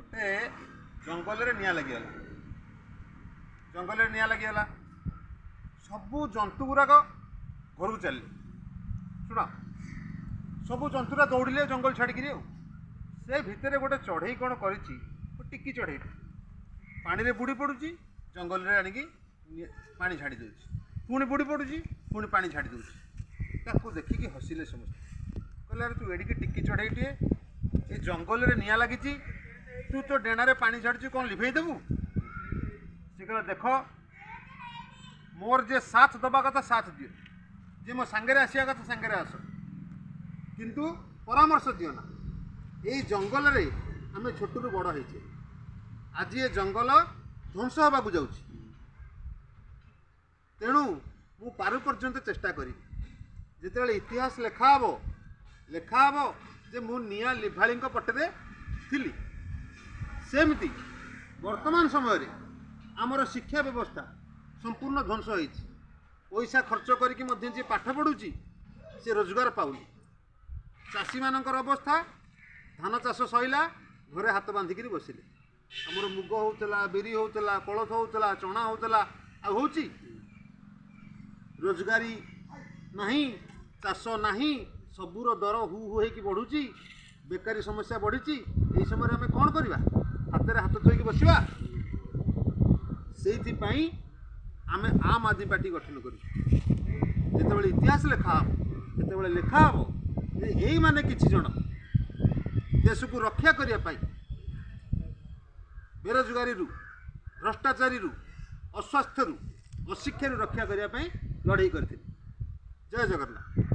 गोटे जंगल निआं लगिगला जंगल निआं लगिगला सबू जंतु गुड़ाक घर चलिए शुण सबू जंतुरा दौड़िले जंगल छाड़िकी से भितर गोटे चढ़ई कौन कर टिकी चढ़ई पानी रे बुड़ी पड़ुची जंगल रे आणिकी पानी छाड़ी दूसरी पुणी बुड़ी पड़ुची पुणी पानी छाड़ी दूसरी ताकू देखिकी हसिले समस्त कहले अरे तू एडिकी टिकी चढ़ईटे ये जंगल रे निआं लगी तू तो डेणारे पानी छाड़ू कौन लिभेई देबू से कहला देख मोर जे साथ दबा कथा साथ दियो जे मो सांगे आसिया कथा सांगे आस किंतु परामर्श दियो ना यही जंगल रे आम छोटू बड़ होइछे आज ये जंगल ध्वंस होगा जाऊँगी तेणु मु पारु पर्यंत चेष्टा करी जिते इतिहास लेखा हम जे मु निया लिभाली पटरे थिली सेमती वर्तमान समय आमर शिक्षा व्यवस्था संपूर्ण ध्वंस हो पैसा खर्च करके पाठ पढ़ुची से रोजगार पाऊनी चाषी मानकर अवस्था धान चाष सैला घरे हाथ बांधिकी बसिले आमर मुग होता बिरी होता कोलथ होता चना होता आउची रोजगारी नहीं चाष नहीं सबूर दर हु हु होगी बढ़ुची बेकारी समस्या बढ़ी यही समय आम कौन करवा हाथ में हाथ धोईकी बसवा से आम आम आदमी पार्टी गठन कर इतिहास लेखा हम लेखा हम यही माने किछि जन देश को रक्षा करने बेरोजगारी भ्रष्टाचारी अस्वास्थ्य अशिक्षा रक्षा करने लड़ाई करते। जय जगन्नाथ।